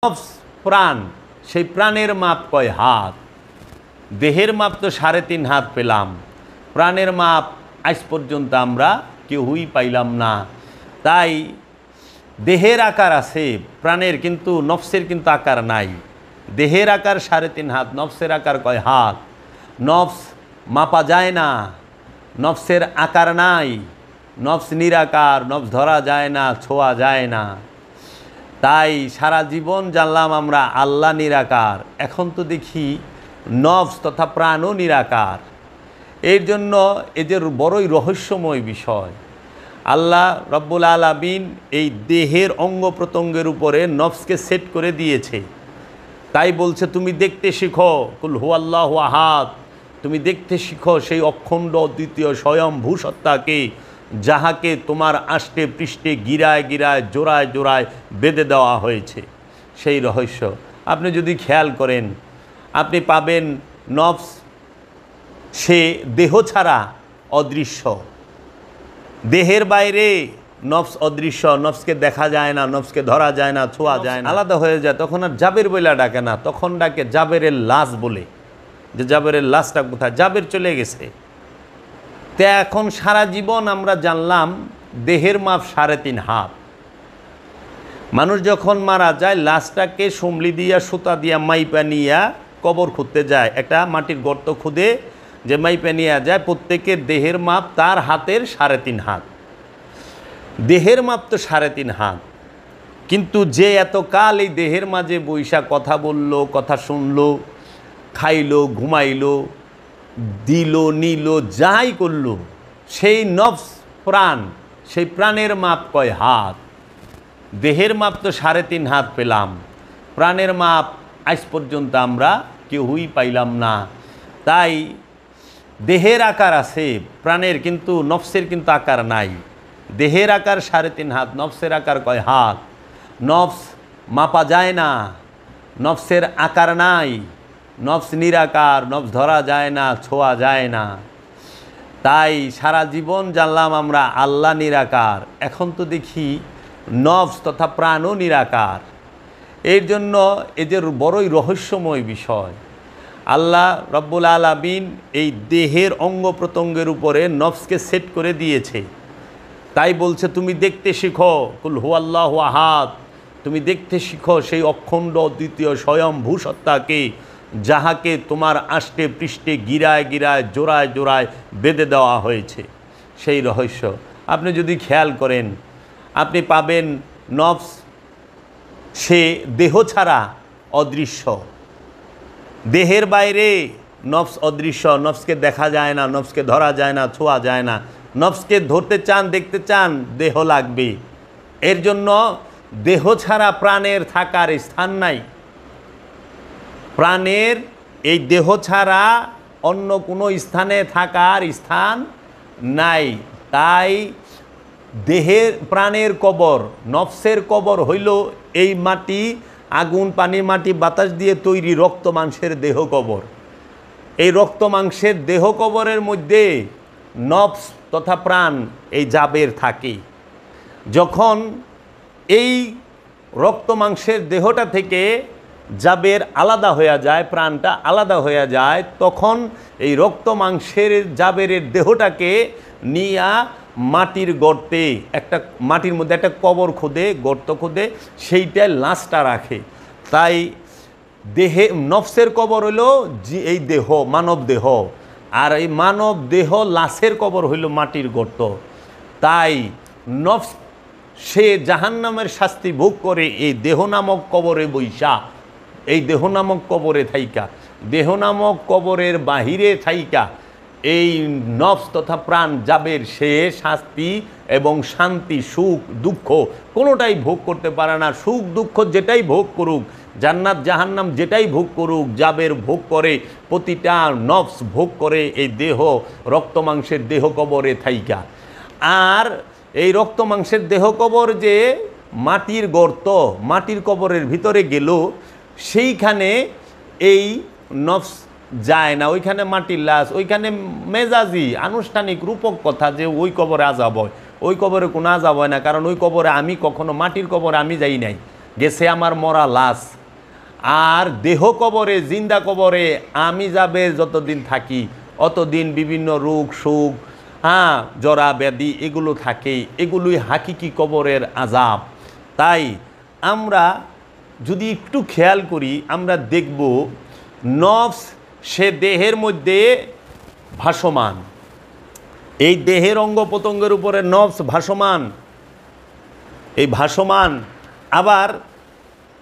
নফস প্রাণ, সেই প্রাণের মাপ কয় হাত। দেহের মাপ তো 3.5 হাত পেলাম, প্রাণের মাপ আজ পর্যন্ত আমরা কেউই পাইলাম না। তাই দেহের আকার আছে প্রাণের, কিন্তু নফসের কিন্তু আকার নাই। দেহের আকার 3.5 হাত, নফসের আকার কয় হাত। নফস মাপা যায় না, নফসের আকার নাই, নফস নিরাকার, নফস ধরা যায় না, ছোঁয়া যায় না। তাই সারা জীবন জানলাম আমরা আল্লাহ নিরাকার, এখন তো দেখি নফস তথা প্রাণও নিরাকার। এর জন্য এদের বড়ই রহস্যময় বিষয়। আল্লাহ রব্বুল আলামিন এই দেহের অঙ্গ প্রত্যঙ্গের উপরে নফসকে সেট করে দিয়েছে। তাই বলছে তুমি দেখতে শিখো, কুল হুয়াল্লাহু আহাদ, তুমি দেখতে শিখো সেই অখণ্ড অদ্বিতীয় স্বয়ম্ভূ সত্তাকে, যাহাকে তোমার আষ্টে পৃষ্ঠে গিরায় গিরায় জোড়ায় জোড়ায় বেঁধে দেওয়া হয়েছে। সেই রহস্য আপনি যদি খেয়াল করেন, আপনি পাবেন নফস সে দেহ ছাড়া অদৃশ্য, দেহের বাইরে নফস অদৃশ্য, নফসকে দেখা যায় না, নফসকে ধরা যায় না, ছোঁয়া যায় না, আলাদা হয়ে যায়। তখন আর জাবের বইলা ডাকে না, তখন ডাকে জাবেরের লাশ বলে, যে জাবেরের লাশটা কোথায়, জাবের চলে গেছে। তো এখন সারা জীবন আমরা জানলাম দেহের মাপ 3.5 হাত। মানুষ যখন মারা যায় লাশটাকে সমলি দিয়া সুতা দিয়া মাইপা নিয়া কবর খুঁড়তে যায়, একটা মাটির গর্ত খুঁড়ে যে মাইপা নিয়ে যায়, প্রত্যেকের দেহের মাপ তার হাতের 3.5 হাত। দেহের মাপ তো 3.5 হাত, কিন্তু যে এতকাল এই দেহের মাঝে বৈশা কথা বলল, কথা শুনল, খাইলো, ঘুমাইলো, দিল নিল, যাই করল, সেই নফস প্রাণ, সেই প্রাণের মাপ কয় হাত। দেহের মাপ তো 3.5 হাত পেলাম, প্রাণের মাপ আজ পর্যন্ত আমরা কেউই পাইলাম না। তাই দেহের আকার আছে প্রাণের, কিন্তু নফসের কিন্তু আকার নাই। দেহের আকার 3.5 হাত, নফসের আকার কয় হাত। নফস মাপা যায় না, নফসের আকার নাই, নফস নিরাকার, নফস ধরা যায় না, ছোঁয়া যায় না। তাই সারা জীবন জানলাম আমরা আল্লাহ নিরাকার, এখন তো দেখি নফস তথা প্রাণও নিরাকার। এর জন্য এদের বড়ই রহস্যময় বিষয়। আল্লাহ রব্বুল আলামিন এই দেহের অঙ্গ প্রত্যঙ্গের উপরে নফসকে সেট করে দিয়েছে। তাই বলছে তুমি দেখতে শিখো, কুল হুয়াল্লাহু আহাদ, তুমি দেখতে শিখো সেই অখণ্ড অদ্বিতীয় স্বয়ম্ভূ সত্তাকে, যাহাকে তোমার আষ্টে পৃষ্ঠে গিরায় গিরায় জোড়ায় জোড়ায় বেঁধে দেওয়া হয়েছে। সেই রহস্য আপনি যদি খেয়াল করেন, আপনি পাবেন নফস সে দেহ ছাড়া অদৃশ্য, দেহের বাইরে নফস অদৃশ্য, নফসকে দেখা যায় না, নফসকে ধরা যায় না, ছোঁয়া যায় না। নফসকে ধরতে চান, দেখতে চান, দেহ লাগবে। এর জন্য দেহ ছাড়া প্রাণের থাকার স্থান নাই। প্রাণের এই দেহ ছাড়া অন্য কোনো স্থানে থাকার স্থান নাই। তাই দেহের প্রাণের কবর, নফসের কবর হইল এই মাটি, আগুন পানি মাটি বাতাস দিয়ে তৈরি রক্ত মাংসের দেহ কবর। এই রক্ত মাংসের দেহ কবরের মধ্যে নফস তথা প্রাণ এই জাবের থাকে। যখন এই রক্ত মাংসের দেহটা থেকে জাবের আলাদা হয়ে যায়, প্রাণটা আলাদা হয়ে যায়, তখন এই রক্ত মাংসের জাবেরের দেহটাকে নিয়া মাটির গর্তে, একটা মাটির মধ্যে একটা কবর খুদে, গর্ত খুদে, সেইটায় লাশটা রাখে। তাই দেহে নফসের কবর হইল এই দেহ, মানব দেহ, আর এই মানব দেহ লাশের কবর হইল মাটির গর্ত। তাই নফস সে জাহান্নামের শাস্তি ভোগ করে এই দেহ নামক কবরে বৈশা, এই দেহ নামক কবরে থাইকা, দেহ নামক কবরের বাহিরে থাইকা এই নফস তথা প্রাণ জাবের সে শাস্তি এবং শান্তি, সুখ দুঃখ কোনোটাই ভোগ করতে পারে না। সুখ দুঃখ যেটাই ভোগ করুক, জান্নাত জাহান্নাম যেটাই ভোগ করুক, জাবের ভোগ করে, প্রতিটা নফস ভোগ করে এই দেহ রক্ত মাংসের দেহ কবরে থাইকা। আর এই রক্ত মাংসের দেহ কবর যে মাটির গর্ত, মাটির কবরের ভিতরে গেল, সেইখানে এই নফস যায় না, ওইখানে মাটির লাশ, ওইখানে মেজাজি আনুষ্ঠানিক রূপক কথা যে ওই কবরে আজাব হয়, ওই কবরে কোনো আজাব হয় না, কারণ ওই কবরে আমি কখনো, মাটির কবরে আমি যাই নাই, গেছে আমার মরা লাশ। আর দেহ কবরে, জিন্দা কবরে আমি যাবে যতদিন থাকি অতদিন বিভিন্ন রোগ শোক, জরা ব্যাধি এগুলো থাকে, এগুলোই হাকিকি কবরের আযাব। তাই আমরা যদি একটু খেয়াল করি আমরা দেখব নফস সে দেহের মধ্যে ভাসমান, এই দেহের অঙ্গ প্রত্যঙ্গের উপরে নফস ভাসমান, এই ভাসমান। আবার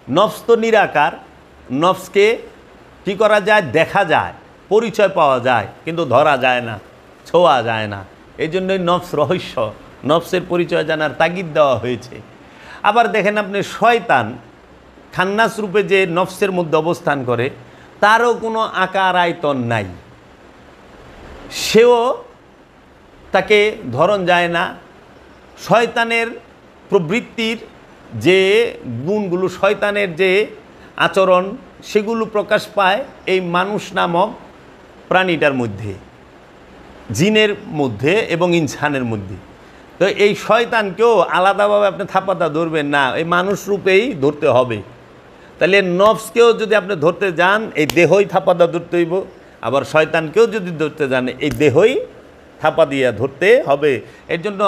নফস তো নিরাকার, নফসকে কি করা যায়, দেখা যায়, পরিচয় পাওয়া যায়, কিন্তু ধরা যায় না, ছোঁয়া যায় না। এই জন্যই নফস রহস্য, নফসের পরিচয় জানার তাগিদ দেওয়া হয়েছে। আবার দেখেন আপনি শয়তান খান্নাস রূপে যে নফসের মধ্যে অবস্থান করে তারও কোনো আকার আয়তন নাই, সেও তাকে ধরন যায় না। শয়তানের প্রবৃত্তির যে গুণগুলো, শয়তানের যে আচরণ, সেগুলো প্রকাশ পায় এই মানুষ নামক প্রাণীটার মধ্যে, জিনের মধ্যে এবং ইনসানের মধ্যে। তো এই শয়তানকেও আলাদাভাবে আপনি থাপাতা ধরবেন না, এই মানুষ রূপেই ধরতে হবে। তাহলে নফসকেও যদি আপনি ধরতে যান এই দেহই থাপাতা ধরতে হইব, আবার শয়তানকেও যদি ধরতে যান এই দেহই থাপা দিয়া ধরতে হবে। এর জন্য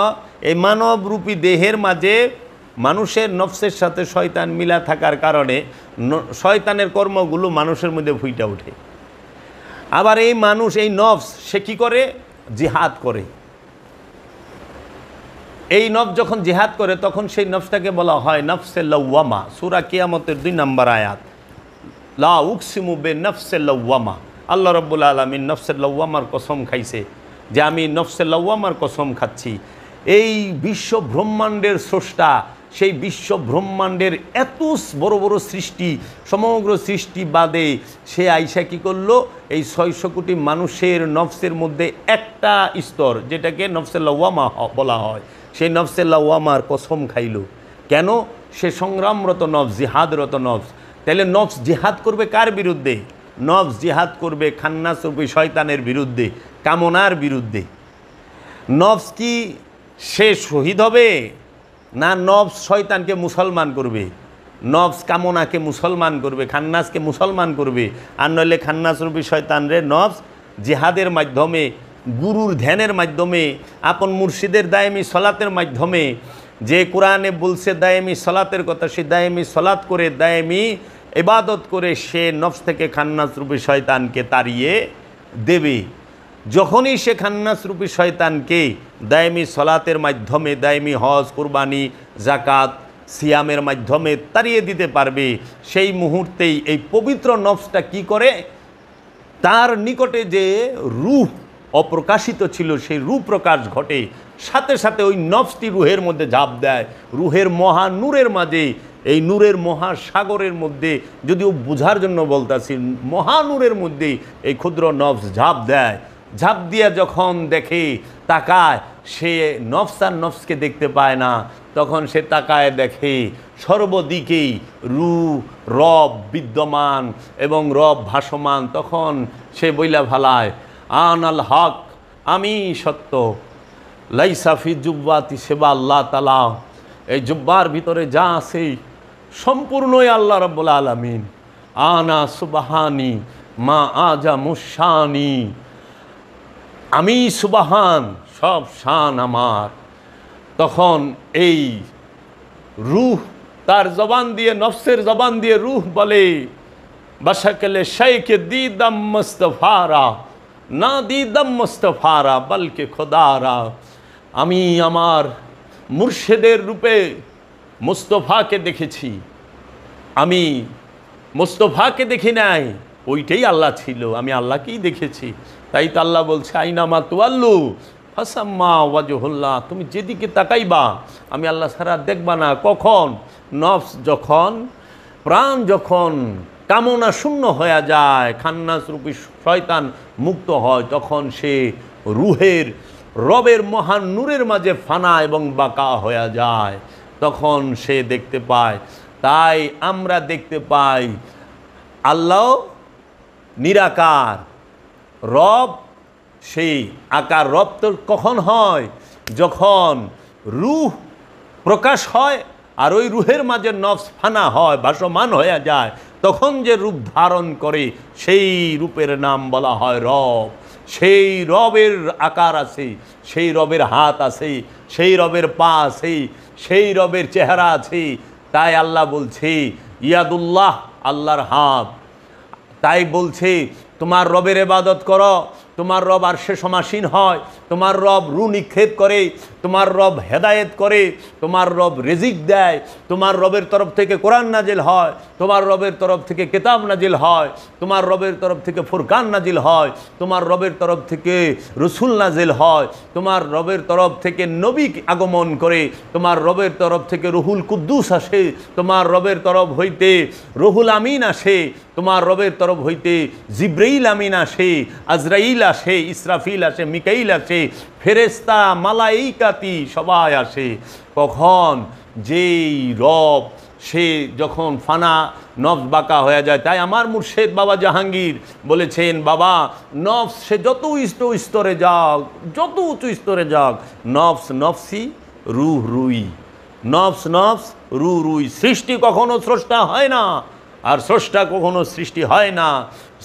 এই মানবরূপী দেহের মাঝে মানুষের নফসের সাথে শয়তান মিলা থাকার কারণে শয়তানের কর্মগুলো মানুষের মধ্যে ফুইটা ওঠে। আবার এই মানুষ, এই নফস সে কী করে, জিহাদ করে। এই নফস যখন জিহাদ করে তখন সেই নফসটাকে বলা হয় নফসে লাওয়ামা। সূরা কিয়ামতের 2 নম্বর আয়াত, লা উকসিমু বিনফসে লাওয়ামা। আল্লাহ রাব্বুল আলামিন নফসে লাওয়ামার কসম খাইছে যে আমি নফসে লাওয়ামার কসম খাচ্ছি। এই বিশ্ব ব্রহ্মাণ্ডের স্রষ্টা, সেই বিশ্ব ব্রহ্মাণ্ডের এত বড় বড় সৃষ্টি, সমগ্র সৃষ্টি বাদে সে আইসা কী করলো, এই 600 কোটি মানুষের নফসের মধ্যে একটা স্তর যেটাকে নফসে লাওয়ামা বলা হয়, সেই নফসে লাওয়ামার কসম খাইল। কেন? সে সংগ্রামরত নফস, জিহাদরত নফস। তাহলে নফস জিহাদ করবে কার বিরুদ্ধে? নফস জিহাদ করবে খান্নাস রূপী শয়তানের বিরুদ্ধে, কামনার বিরুদ্ধে। নফস কি সে শহীদ হবে, না নফস শয়তানকে মুসলমান করবে? নফস কামনাকে মুসলমান করবে, খান্নাসকে মুসলমান করবে। আর নইলে খান্নাস রূপী শয়তানরে নফস জিহাদের মাধ্যমে, গুরুর ধ্যানের মাধ্যমে, আপন মুর্শিদের দায়েমি সলাতের মাধ্যমে, যে কোরআনে বলছে দায়েমি সলাতের কথা, সে দায়েমি সলাত করে, দায়েমি ইবাদত করে সে নফস থেকে খান্নাস রূপী শয়তানকে তাড়িয়ে দেবে। যখনই সে খান্নাস রূপী শয়তানকে দায়েমি সলাতের মাধ্যমে, দায়েমি হজ, কুরবানি, জাকাত, সিয়ামের মাধ্যমে তাড়িয়ে দিতে পারবে, সেই মুহূর্তেই এই পবিত্র নফসটা কি করে, তার নিকটে যে রূহ অপ্রকাশিত ছিল সেই রূপ প্রকাশ ঘটে। সাথে সাথে ওই নফসটি রুহের মধ্যে ঝাঁপ দেয়, রুহের মহা নূরের মাঝে, এই নূরের মহাসাগরের মধ্যে, যদিও বোঝার জন্য বলতাছি, মহানূরের মধ্যে এই ক্ষুদ্র নফস ঝাঁপ দেয়। ঝাঁপ দিয়া যখন দেখে, তাকায়, সে নফস আর নফসকে দেখতে পায় না, তখন সে তাকায় দেখে সর্বদিকেই রব বিদ্যমান এবং রব ভাসমান। তখন সে বইলা ভালায়, আনাল হক, আমি সত্য, লাইসাফি জুব্বাতি সেবা আল্লাহ তালা, এই জুব্বার ভিতরে যা আছে সম্পূর্ণই আল্লাহ রাব্বুল আলামিন। আনা সুবহানি মা আজা মুশানি, আমি সুবহান, সব শান আমার। তখন এই রূহ তার জবান দিয়ে, নফসের জবান দিয়ে রূহ বলে, বশকলে শাইকে দিদাম মুস্তফারা, না দিদাম মুস্তফারা বলকে খোদারা, আমি আমার মুর্শিদের রূপে মুস্তফাকে দেখেছি, আমি মুস্তফাকে দেখি নাই, ওইটাই আল্লাহ ছিল, আমি আল্লাহকেই দেখেছি। তাই তো আল্লাহ বলছে, আইনামা তুয়াল্লু ফাসাম্মা ওয়াজহুল্লাহ, তুমি যেদিকে তাকাইবা আমি আল্লাহ ছাড়া দেখবা না। কখন? নফস যখন, প্রাণ যখন কামনা শূন্য হয়ে যায়, খান্নাস রূপী শয়তান মুক্ত হয়, তখন সে রুহের রবের মহান নূরের মাঝে ফানা এবং বাঁকা হয়ে যায়, তখন সে দেখতে পায়। তাই আমরা দেখতে পাই আল্লাহ নিরাকার, রব সেই আকার। রব তো কখন হয়? যখন রূহ প্রকাশ হয় আর ওই রুহের মাঝে নফস ফানা হয়, ভাসমান হয়ে যায়, তখন যে রূপ ধারণ করে সেই রূপের নাম বলা হয় রব। সেই রবের আকার আছে, সেই রবের হাত আছে, সেই রবের পা আছে, সেই রবের চেহারা আছে। তাই আল্লাহ বলছে ইয়াদুল্লাহ, আল্লাহর হাত। তাই বলছে তোমার রবের ইবাদত করো, তোমার রব আরশে সমাসীন হয়, তোমার রব রু নিক্ষেপ করে, তোমার রব হেদায়েত করে, তোমার রব রিজিক দেয়, তোমার রবের তরফ থেকে কোরআন নাজিল হয়, তোমার রবের তরফ থেকে কিতাব নাজিল হয়, তোমার রবের তরফ থেকে ফুরকান নাজিল হয়, তোমার রবের তরফ থেকে রসুল নাজিল হয়, তোমার রবের তরফ থেকে নবী আগমন করে, তোমার রবের তরফ থেকে রুহুল কুদ্দুস আসে, তোমার রবের তরফ হইতে রুহুল আমিন আসে, তোমার রবের তরফ হইতে জিব্রাইল আমিন আসে, আজরাইল আসে, ইসরাফিল আসে, মিকাইল আসে, ফেরেস্তা মালাইকাতি সবাই আসে। কখন? যেই রব সে যখন ফানা নফস বাঁকা হয়ে যায়। তাই আমার মুর্শেদ বাবা জাহাঙ্গীর বলেছেন, বাবা নফস সে যত উচ্চ স্তরে যাক, যত উঁচু স্তরে যাক, নফস নফসি রুহ রুই, নফস নফস রু রুই। সৃষ্টি কখনো স্রষ্টা হয় না, আর স্রষ্টা কখনো সৃষ্টি হয় না।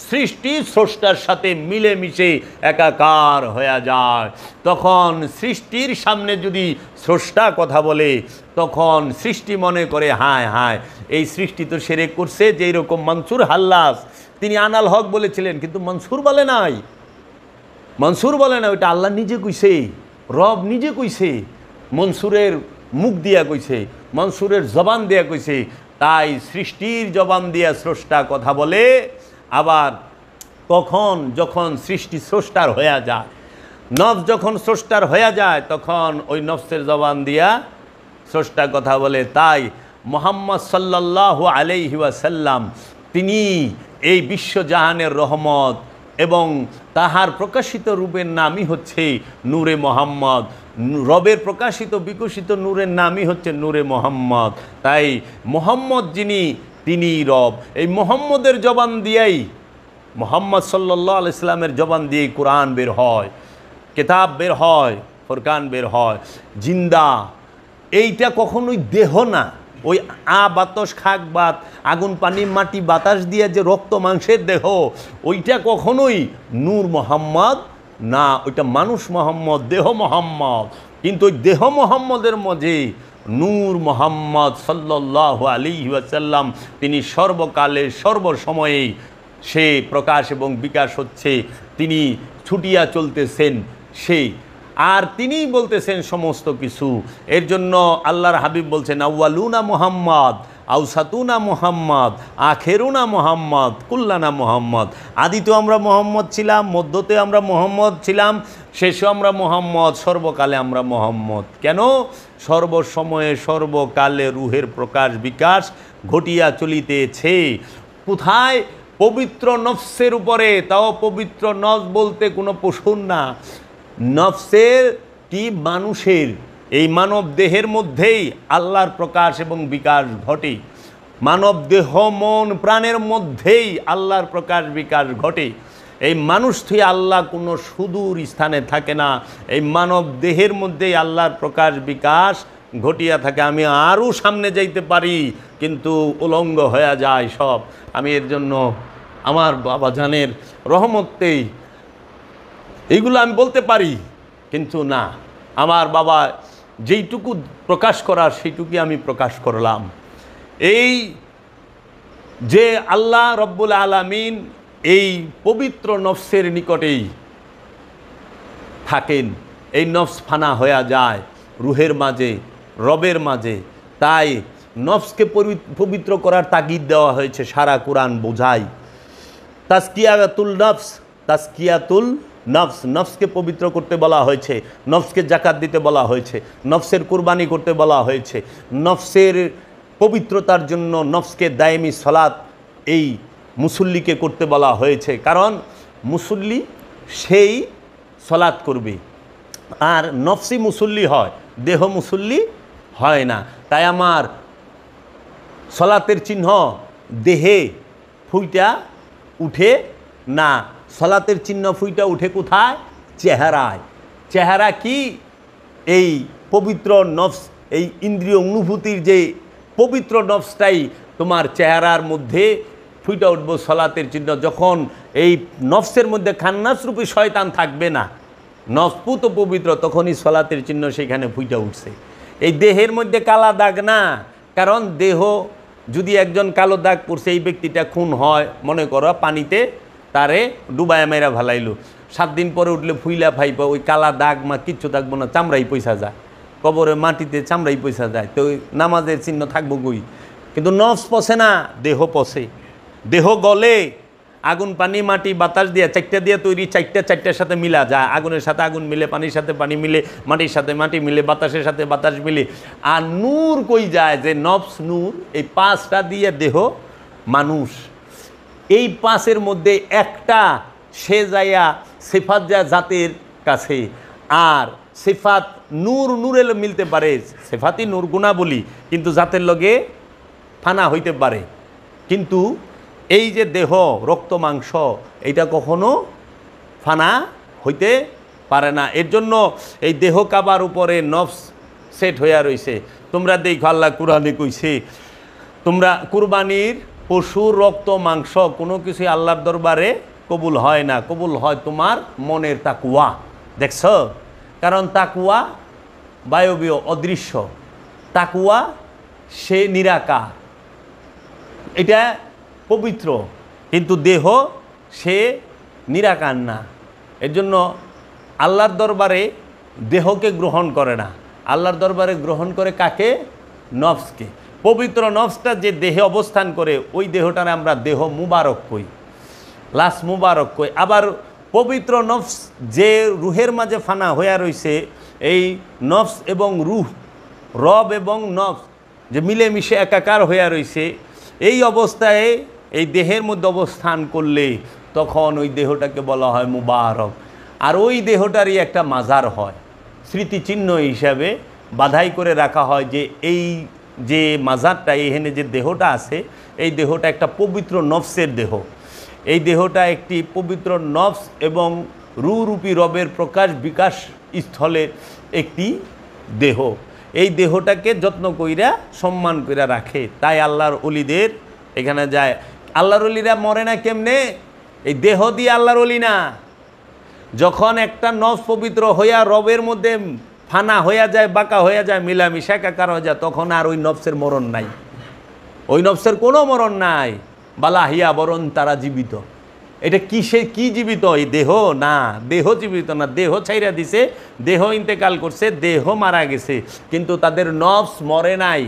সৃষ্টি স্রষ্টার সাথে মিলেমিশে একাকার হয়ে যায়। তখন সৃষ্টির সামনে যদি স্রষ্টা কথা বলে, তখন সৃষ্টি মনে করে হায় হায়, এই সৃষ্টি তো শিরক করছে। যেই রকম মনসুর হাল্লাস তিনি আনাল হক বলেছিলেন, কিন্তু মনসুর বলে নাই, মনসুর বলে না, ওইটা আল্লাহ নিজে কইছে, রব নিজে কইছে, মনসুরের মুখ দিয়া কইছে, মনসুরের জবান দিয়া কইছে। তাই সৃষ্টির জবান দিয়া স্রষ্টা কথা বলে। আবার কখন? যখন সৃষ্টি স্রষ্টার হয়ে যায়, নফস যখন স্রষ্টার হয়ে যায়, তখন ওই নফসের জবান দিয়া স্রষ্টা কথা বলে। তাই মুহাম্মদ সাল্লাল্লাহু আলাইহি ওয়াসাল্লাম তিনি এই বিশ্বজাহানের রহমত, এবং তাহার প্রকাশিত রূপের নামই হচ্ছে নূরে মোহাম্মদ। রবের প্রকাশিত বিকশিত নূরের নামই হচ্ছে নূরে মোহাম্মদ। তাই মোহাম্মদ যিনি, তিনি রব। এই মোহাম্মদের জবান দিয়েই, মোহাম্মদ সাল্লাল্লাহু আলাইহি সাল্লামের জবান দিয়েই কোরআন বের হয়, কিতাব বের হয়, ফুরকান বের হয়। জিন্দা এইটা কখনোই দেহ না, ওই বাতাস খাক বাত, আগুন পানি মাটি বাতাস দিয়ে যে রক্ত মাংসের দেহ, ওইটা কখনোই নূর মোহাম্মদ না, ওইটা মানুষ মোহাম্মদ, দেহ মোহাম্মদ। কিন্তু ওই দেহ মোহাম্মদের মাঝে নূর মোহাম্মদ সাল্লাল্লাহু আলাইহি ওয়াসাল্লাম তিনি সর্বকালে সর্বসময়েই সে প্রকাশ এবং বিকাশ হচ্ছে, তিনি ছুটিয়া চলতেছেন সেই, আর তিনিই বলতেছেন সমস্ত কিছু। এর জন্য আল্লাহর হাবিব বলছেন আউয়ালুনা মুহাম্মদ, আউসাতুনা মুহাম্মদ, আখেরুনা মুহাম্মদ, কুল্লানা মুহাম্মদ। আদিতেও আমরা মুহাম্মদ ছিলাম, মধ্যতে আমরা মুহাম্মদ ছিলাম, শেষে আমরা মুহাম্মদ, সর্বকালে আমরা মুহাম্মদ। কেন? সর্বসময়ে সর্বকালে রুহের প্রকাশ বিকাশ ঘটিয়া চলিতেছে। কোথায়? পবিত্র নফসের উপরে। তাও পবিত্র নফস বলতে কোনো পশুর না, নফসের কি মানুষের, এই মানব দেহের মধ্যেই আল্লাহর প্রকাশ এবং বিকাশ ঘটে। মানব দেহ মন প্রাণের মধ্যেই আল্লাহর প্রকাশ বিকাশ ঘটে। এই মানুষ থেকে আল্লাহ কোনো সুদূর স্থানে থাকে না, এই মানব দেহের মধ্যেই আল্লাহর প্রকাশ বিকাশ ঘটিয়া থাকে। আমি আরও সামনে যাইতে পারি, কিন্তু উলঙ্গ হয়ে যায় সব। আমি এর জন্য আমার বাবা জানের রহমতেই এইগুলো আমি বলতে পারি, কিন্তু না, আমার বাবা যেইটুকু প্রকাশ করার সেইটুকুই আমি প্রকাশ করলাম। এই যে আল্লাহ রব্বুল আলামিন এই পবিত্র নফসের নিকটেই থাকেন, এই নফস ফানা হয়ে যায় রুহের মাঝে, রবের মাঝে। তাই নফসকে পবিত্র করার তাগিদ দেওয়া হয়েছে, সারা কোরআন বোঝায়। তাজকিয়াতুল নফস, তাজকিয়াতুল নফস, নফসকে পবিত্র করতে বলা হয়েছে, নফসকে জাকাত দিতে বলা হয়েছে, নফসের কুরবানি করতে বলা হয়েছে, নফসের পবিত্রতার জন্য নফসকে দায়েমি সালাত এই মুসল্লিকে করতে বলা হয়েছে। কারণ মুসল্লি সেই সালাত করবে, আর নফসি মুসল্লি হয়, দেহ মুসল্লি হয় না। তাই আমার সালাতের চিহ্ন দেহে ফুইটা উঠে না, সালাতের চিহ্ন ফুইটা উঠে কোথায়? চেহারায়। চেহারা কি? এই পবিত্র নফস, এই ইন্দ্রিয় অনুভূতির যে পবিত্র নফসটাই তোমার চেহারার মধ্যে ফুটে উঠবো সলাতের চিহ্ন। যখন এই নফসের মধ্যে খান্নাসরূপী শয়তান থাকবে না, নফস পুত পবিত্র, তখনই সলাতের চিহ্ন সেখানে ফুটে উঠছে। এই দেহের মধ্যে কালা দাগ না, কারণ দেহ যদি একজন কালো দাগ পড়ছে, এই ব্যক্তিটা খুন হয়, মনে করো পানিতে তারে ডুবায়া মেরা ভালাইলো, 7 দিন পরে উঠলে ফুইলা ফাইপা, ওই কালা দাগ মা কিচ্ছু থাকবো না, চামড়াই পয়সা যায়, কবরে মাটিতে চামড়াই পয়সা যায়, তো ওই নামাজের চিহ্ন থাকবো কই? কিন্তু নফস পচে না, দেহ পচে, দেহ গলে, আগুন পানি মাটি বাতাস দিয়ে 4টা দিয়ে তৈরি, 4টার সাথে মিলা যায়, আগুনের সাথে আগুন মিলে, পানির সাথে পানি মিলে, মাটির সাথে মাটি মিলে, বাতাসের সাথে বাতাস মিলে। আর নূর কই যায়? যে নফস নূর, এই 5টা দিয়ে দেহ মানুষ, এই 5-এর মধ্যে একটা সে যাইয়া সিফাত যায় জাতের কাছে। আর সিফাত নূর নূরের মিলতে পারে, সিফাতই নূর গুণা বলি, কিন্তু জাতের লগে ফানা হইতে পারে। কিন্তু এই যে দেহ রক্ত মাংস, এইটা কখনো ফানা হইতে পারে না। এর জন্য এই দেহ কাবার উপরে নফস সেট হইয়া রইছে। তোমরা দেখো আল্লাহ কুরআনে কইছে, তোমরা কুরবানির পশুর রক্ত মাংস কোনো কিছু আল্লাহর দরবারে কবুল হয় না, কবুল হয় তোমার মনের তাকওয়া। দেখছ? কারণ তাকওয়া বায়বীয়, অদৃশ্য। তাকওয়া সে নিরাকার, এটা পবিত্র, কিন্তু দেহ সে নিরাকার না। এর জন্য আল্লাহর দরবারে দেহকে গ্রহণ করে না, আল্লাহর দরবারে গ্রহণ করে কাকে? নফসকে। পবিত্র নফসটা যে দেহে অবস্থান করে, ওই দেহটারে আমরা দেহ মুবারক কই, লাশ মুবারক কই। আবার পবিত্র নফস যে রুহের মাঝে ফানা হইয়া রইছে, এই নফস এবং রুহ, রব এবং নফস যে মিলেমিশে একাকার হইয়া রইছে, এই অবস্থায় এই দেহের মধ্যে অবস্থান করলে তখন ওই দেহটাকে বলা হয় মুবারক। আর ওই দেহটারই একটা মাজার হয়, স্মৃতিচিহ্ন হিসাবে বাধাই করে রাখা হয় যে এই যে মাজারটা, এখানে যে দেহটা আছে, এই দেহটা একটা পবিত্র নফসের দেহ। এই দেহটা একটি পবিত্র নফস এবং রূপী রবের প্রকাশ বিকাশ স্থলের একটি দেহ। এই দেহটাকে যত্ন কইরা সম্মান কইরা রাখে। তাই আল্লাহর ওলিদের এখানে যায়। আল্লাহর ওলিরা মরে না কেমনে? এই দেহ দিয়ে আল্লাহর ওলি না। যখন একটা নফস পবিত্র হইয়া রবের মধ্যে ফানা হইয়া যায়, বাঁকা হইয়া যায়, মিলামিশা একাকার হয়ে যায়, তখন আর ওই নফসের মরণ নাই, ওই নফসের কোনো মরণ নাই। বালা হিয়া, বরণ তারা জীবিত। এটা কি জীবিত? এই দেহ না, দেহ জীবিত না, দেহ ছাইরা দিছে, দেহ ইন্তেকাল করছে, দেহ মারা গেছে, কিন্তু তাদের নফস মরে নাই,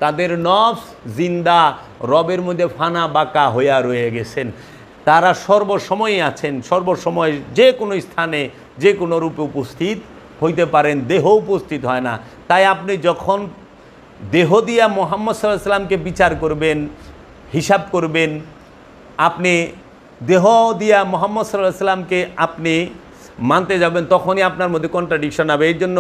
তাদের নফস জিন্দা, রবের মধ্যে ফানা বাঁকা হইয়া রয়ে গেছেন। তারা সর্বসময় আছেন, সর্বসময় যে কোনো স্থানে যে কোনো রূপে উপস্থিত হইতে পারেন, দেহ উপস্থিত হয় না। তাই আপনি যখন দেহ দিয়া মুহাম্মদ সাল্লাল্লাহু আলাইহি ওয়াসাল্লামকে বিচার করবেন, হিসাব করবেন, আপনি দেহ দিয়া মুহাম্মদ সাল্লাল্লাহু আলাইহি ওয়াসাল্লামকে আপনি মানতে যাবেন, তখনই আপনার মধ্যে কন্ট্রাডিকশন হবে। এই জন্য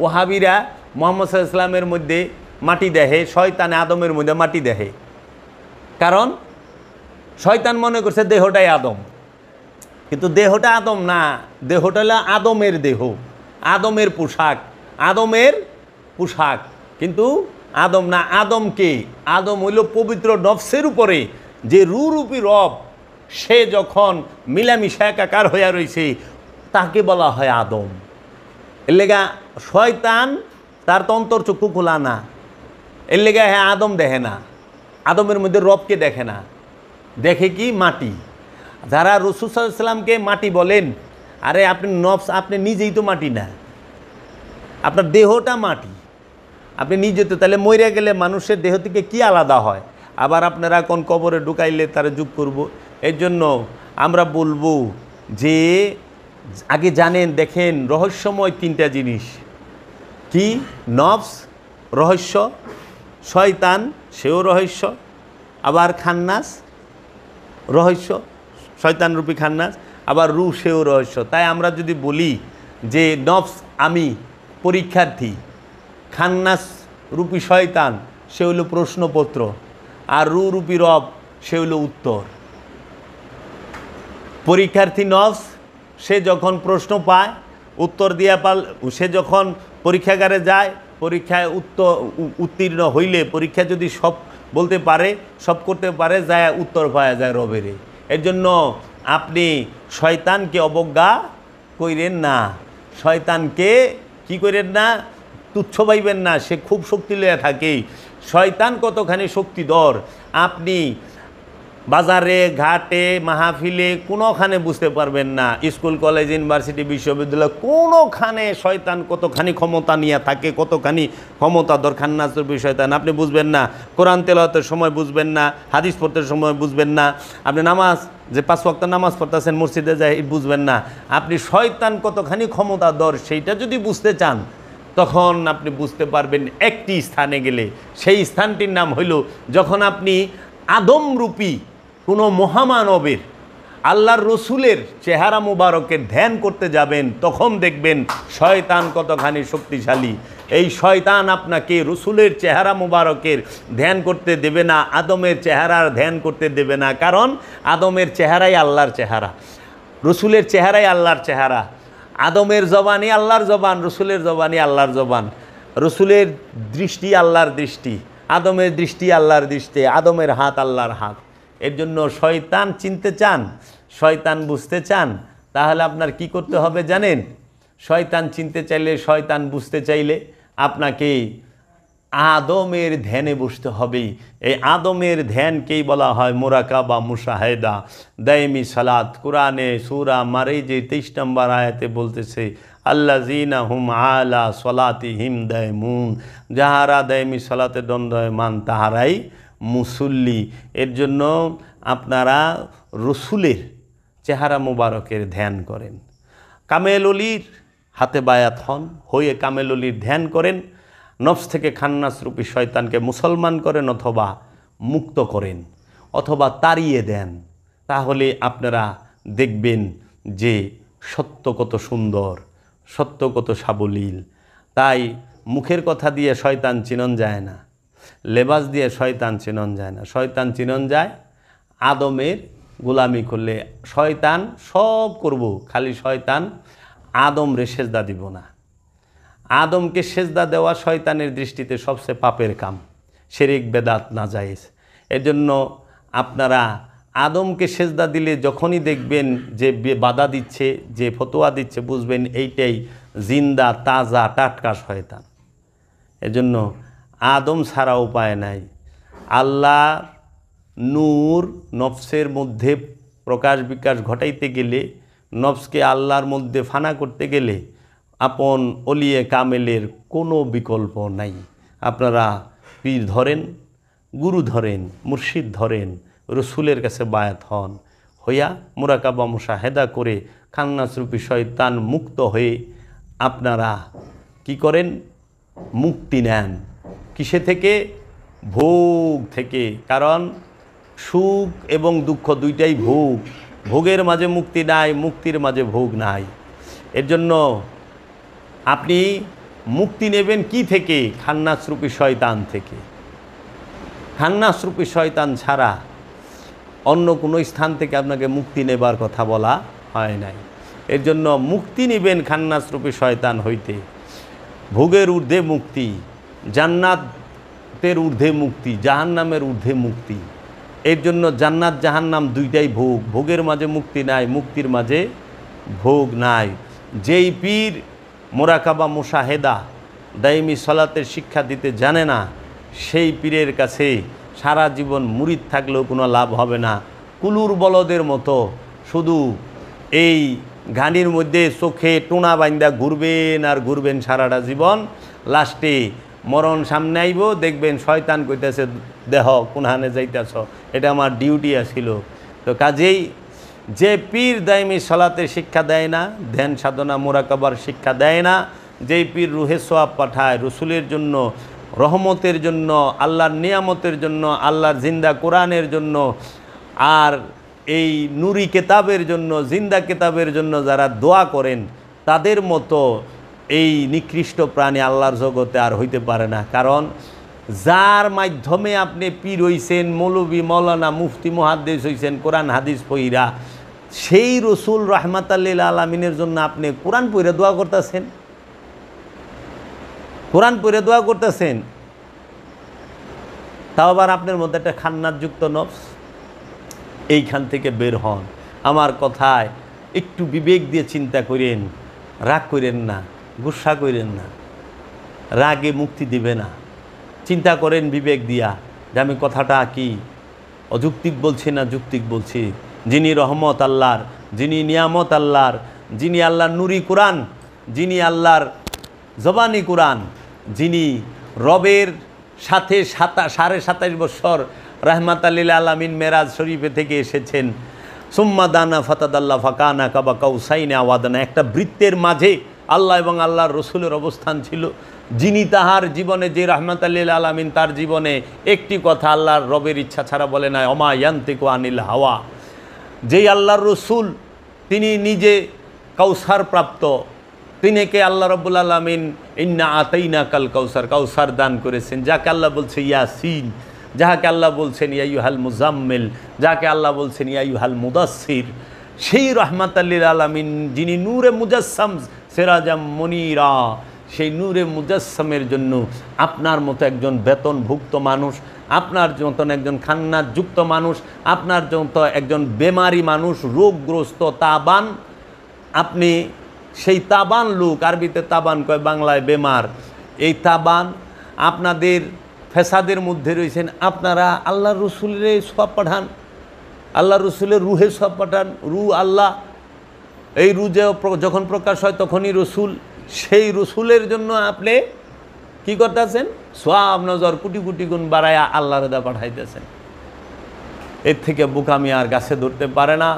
ওয়াহাবিরা মুহাম্মদ সাল্লাল্লাহু আলাইহি ওয়াসাল্লামের মধ্যে মাটি দেখে, শয়তানে আদমের মধ্যে মাটি দেখে। কারণ শয়তান মনে করছে দেহটাই আদম, কিন্তু দেহটা আদম না, দেহটা হলো আদমের দেহ, আদমের পোশাক, আদমের পোশাক, কিন্তু আদম না। আদম কে? আদম হইল পবিত্র নফসের উপরে যে রূপী রব, সে যখন মিলামিশা একাকার হইয়া রয়েছে, তাকে বলা হয় আদম। এর লেগা শয়তান তার তো অন্তর্চক্ষু খোলা না, এর লেগা হ্যাঁ আদম দেখে না, আদমের মধ্যে রবকে দেখে না, দেখে কি? মাটি। যারা রাসূল সাল্লাল্লাহু আলাইহি ওয়াসাল্লামকে মাটি বলেন, আরে আপনি নফস, আপনি নিজেই তো মাটি না, আপনার দেহটা মাটি, আপনি নিজে তো, তাহলে মরে গেলে মানুষের দেহ থেকে কি আলাদা হয়? আবার আপনারা কোন কবরে ঢুকাইলে তারা যোগ করব। এর জন্য আমরা বলবো যে আগে জানেন, দেখেন, রহস্যময় 3টা জিনিস কি? নফস রহস্য, শয়তান সেও রহস্য, আবার খান্নাস রহস্য, শয়তানরূপী খান্নাস, আবার রূহ সেও রহস্য। তাই আমরা যদি বলি যে নফস আমি পরীক্ষার্থী, খান্নাস রূপী শয়তান সে হলো প্রশ্নপত্র, আর রূপী রব সে হলো উত্তর। পরীক্ষার্থী নফস সে যখন প্রশ্ন পায়, উত্তর দিয়া সে যখন পরীক্ষাগারে যায়, পরীক্ষায় উত্তীর্ণ হইলে পরীক্ষা যদি সব বলতে পারে, সব করতে পারে, যায় উত্তর পাওয়া যায় রবেরে। এর জন্য আপনি শয়তানকে অবজ্ঞা কইরেন না, শয়তানকে কি করেন না, তুচ্ছ পাইবেন না, সে খুব শক্তি লইয়া থাকে। শয়তান কতখানি শক্তিধর আপনি বাজারে ঘাটে মাহফিলে কোনোখানে বুঝতে পারবেন না। স্কুল কলেজ ইউনিভার্সিটি বিশ্ববিদ্যালয় কোনোখানে শয়তান কতখানি ক্ষমতা নিয়ে থাকে, কতখানি ক্ষমতা দরকার না শয়তান আপনি বুঝবেন না। কোরআন তেলাওয়াতের সময় বুঝবেন না, হাদিস পড়তে সময় বুঝবেন না, আপনি নামাজ যে 5 ওয়াক্ত নামাজ পড়তেছেন মসজিদে যায় বুঝবেন না। আপনি শয়তান কতখানি ক্ষমতাধর সেইটা যদি বুঝতে চান তখন আপনি বুঝতে পারবেন একটি স্থানে গেলে। সেই স্থানটির নাম হইল যখন আপনি আদমরূপী কোনো মহামানবের আল্লাহর রসুলের চেহারা মুবারকের ধ্যান করতে যাবেন, তখন দেখবেন শয়তান কতখানি শক্তিশালী। এই শয়তান আপনাকে রসুলের চেহারা মুবারকের ধ্যান করতে দেবে না, আদমের চেহারার ধ্যান করতে দেবে না। কারণ আদমের চেহারাই আল্লাহর চেহারা, রসুলের চেহারাই আল্লাহর চেহারা। আদমের জবানই আল্লাহর জবান, রসুলের জবানই আল্লাহর জবান। রসুলের দৃষ্টি আল্লাহর দৃষ্টি, আদমের দৃষ্টি আল্লাহর দৃষ্টি, আদমের হাত আল্লাহর হাত। এর জন্য শয়তান চিনতে চান, শয়তান বুঝতে চান, তাহলে আপনার কি করতে হবে জানেন? শয়তান চিনতে চাইলে, শয়তান বুঝতে চাইলে আপনাকে আদমের ধ্যানে বসতে হবে। এই আদমের ধ্যানকেই বলা হয় মুরাকাবা, মুশাহেদা, দায়মি সালাত। কোরআনে সূরা মারিজে 23 নম্বর আয়াতে বলতেছে আল্লাযীনা হুম আলা সলাতিহিম দায়মুন, যাহারা দায়মি সালাতে দণ্ডায়মান তাহারাই মুসল্লি। এর জন্য আপনারা রসুলের চেহারা মুবারকের ধ্যান করেন, কামেল অলির হাতে বায়াত হন, হয়ে কামেল অলির ধ্যান করেন, নফস থেকে খান্নাসরূপী শয়তানকে মুসলমান করেন অথবা মুক্ত করেন অথবা তাড়িয়ে দেন। তাহলে আপনারা দেখবেন যে সত্য কত সুন্দর, সত্য কত সাবলীল। তাই মুখের কথা দিয়ে শয়তান চিনন যায় না, লেবাস দিয়ে শয়তান চিনন যায় না। শয়তান চিনন যায় আদমের গোলামি করলে। শয়তান সব করব, খালি শয়তান আদমরে সেজদা দিব না। আদমকে সেজদা দেওয়া শয়তানের দৃষ্টিতে সবচেয়ে পাপের কাম, শিরক বেদাত নাজায়েজ। এজন্য আপনারা আদমকে সেজদা দিলে যখনই দেখবেন যে বাধা দিচ্ছে, যে ফতোয়া দিচ্ছে, বুঝবেন এইটাই জিন্দা তাজা টাটকা শয়তান। এজন্য আদম ছাড়া উপায় নাই। আল্লাহ নূর নফসের মধ্যে প্রকাশ বিকাশ ঘটাইতে গেলে, নফসকে আল্লাহর মধ্যে ফানা করতে গেলে আপন অলিয়ে কামেলের কোনো বিকল্প নাই। আপনারা পীর ধরেন, গুরু ধরেন, মুর্শিদ ধরেন, রসুলের কাছে বায়াত হন, হইয়া মুরাকাবা মুশাহেদা করে খান্নাসরূপী শয়তান মুক্ত হয়ে আপনারা কি করেন? মুক্তি নেন। কিসে থেকে? ভোগ থেকে। কারণ সুখ এবং দুঃখ দুইটাই ভোগ, ভোগের মাঝে মুক্তি নাই, মুক্তির মাঝে ভোগ নাই। এর জন্য আপনি মুক্তি নেবেন কি থেকে? খান্নাসরূপী শয়তান থেকে। খান্নাসরূপী শয়তান ছাড়া অন্য কোনো স্থান থেকে আপনাকে মুক্তি নেবার কথা বলা হয় নাই। এর জন্য মুক্তি নেবেন খান্নাসরূপী শয়তান হইতে। ভোগের ঊর্ধ্বে মুক্তি, জান্নাতের ঊর্ধ্বে মুক্তি, জাহান্নামের ঊর্ধ্বে মুক্তি। এর জন্য জান্নাত জাহান্নাম দুইটাই ভোগ, ভোগের মাঝে মুক্তি নাই, মুক্তির মাঝে ভোগ নাই। যেই পীর মোরাকাবা মুশাহেদা দাইমি সলাতের শিক্ষা দিতে জানে না, সেই পীরের কাছে সারা জীবন মুরিদ থাকলেও কোনো লাভ হবে না। কুলুর বলদের মতো শুধু এই ঘানির মধ্যে চোখে টোনা বাইন্দা ঘুরবেন আর ঘুরবেন সারাটা জীবন। লাস্টে মরণ সামনে আইব, দেখবেন শয়তান কইতেছে দেহ কোনহানে যাইতেছ, এটা আমার ডিউটি আসিল। তো কাজেই যে পীর দাইমি সলাতের শিক্ষা দেয় না, ধ্যান সাধনা মোরাকাবার শিক্ষা দেয় না, যেই পীর রুহে সোয়াব পাঠায় রসুলের জন্য, রহমতের জন্য, আল্লাহর নিয়ামতের জন্য, আল্লাহর জিন্দা কোরআনের জন্য, আর এই নুরি কেতাবের জন্য, জিন্দা কেতাবের জন্য যারা দোয়া করেন, তাদের মতো এই নিকৃষ্ট প্রাণী আল্লাহর জগতে আর হইতে পারে না। কারণ যার মাধ্যমে আপনি পীর হইছেন, মৌলবী মৌলানা মুফতি মুহাদ্দিস হইছেন কোরআন হাদিস পইরা, সেই রসুল রাহমাতাল লিল আলামিনের জন্য আপনি কোরআন পইরা দোয়া করতেছেন। কোরআন পড়ে দোয়া করতেছেন, তাও আবার আপনার মধ্যে একটা খান্নাতযুক্ত নফস। এইখান থেকে বের হন। আমার কথায় একটু বিবেক দিয়ে চিন্তা করেন, রাগ করেন না, গুসা করেন না, রাগে মুক্তি দিবে না। চিন্তা করেন বিবেক দিয়া যে আমি কথাটা কি অযৌক্তিক বলছি না যৌক্তিক বলছি। যিনি রহমত আল্লাহর, যিনি নিয়ামত আল্লাহর, যিনি আল্লাহর নুরি কোরআন, যিনি আল্লাহর জবানি কোরআন, যিনি রবের সাথে 27.5 বছর রাহমাত লিল আলামিন মেরাজ শরীফে থেকে এসেছেন। সুম্মা দানা ফাতাদাল্লা ফাকানা কাবা কাউসাইনে আওয়াদানা, একটা বৃত্তের মাঝে আল্লাহ এবং আল্লাহর রসুলের অবস্থান ছিল। যিনি তাহার জীবনে, যে রাহমাত লিল আলামিন তার জীবনে একটি কথা আল্লাহর রবের ইচ্ছা ছাড়া বলে নাই, অমা ইয়ান্তিকু আনিল হাওয়া। যেই আল্লাহর রসুল তিনি নিজে কাউসার প্রাপ্ত, তিনিকে আল্লাহ রব্বুল আলামিন ইন্না আতাইনা কাল কাউসার, কাউসার দান করেছেন। যাকে আল্লাহ বলছে ইয়াসিন, যাকে আল্লাহ বলছেন ইয়া আইয়ুহাল মুজাম্মিল, যাকে আল্লাহ বলছেন ইয়া আইয়ুহাল মুদাসসির, সেই রাহমাতাল লিল আলামিন যিনি নূরে মুজাসসাম সিরাজাম মুনীরা, সেই নূরে মুজাসসামের জন্য আপনার মতো একজন বেতনভুক্ত মানুষ, আপনার মতন একজন খান্নাতযুক্ত মানুষ, আপনার মতো একজন বেমারি মানুষ, রোগগ্রস্ত তাবান, আপনি সেই তাবান লোক, আরবিতে তাবান কয়, বাংলায় বেমার, এই তাবান আপনাদের ফেসাদের মধ্যে রয়েছেন। আপনারা আল্লাহ রসুলের সওয়াব পাঠান, আল্লাহ রসুলের রুহে সওয়াব পাঠান। রু আল্লাহ, এই রু যে যখন প্রকাশ হয় তখনই রসুল, সেই রসুলের জন্য আপনি কি করতেছেন? সওয়াব নজর কোটি কোটি গুণ বাড়ায় আল্লাহর দা পাঠাইতেছেন। এর থেকে বোকামি আর গাছে ধরতে পারে না।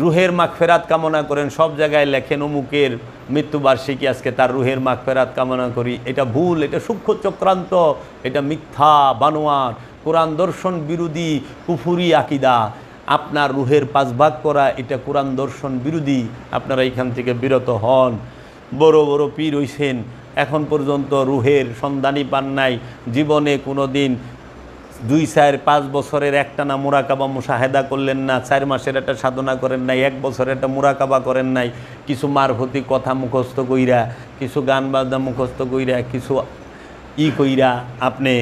রুহের মাগফিরাত কামনা করেন, সব জায়গায় লেখেন অমুকের মৃত্যুবার্ষিকী, আজকে তার রুহের মাগফিরাত কামনা করি। এটা ভুল, এটা সূক্ষ্ম চক্রান্ত, এটা মিথ্যা বানোয়ার, কোরআন দর্শন বিরোধী কুফুরি আকিদা। আপনার রুহের 5 ভাগ করা এটা কোরআন দর্শন বিরোধী। আপনারা এখান থেকে বিরত হন। বড় বড় পীর হইছেন, এখন পর্যন্ত রুহের সন্ধানই পান নাই। জীবনে কোনো দিন 2, 4, 5 বছরের একটানা মুরাকাবা মুশাহেদা করলেন না, 4 মাসের একটা সাধনা করেন নাই, 1 বছরের একটা মুরাকাবা করেন নাই, কিছু মারফতি কথা মুখস্থ কইরা, কিছু গান বাজনা মুখস্থ কইরা, কিছু কইরা, আপনি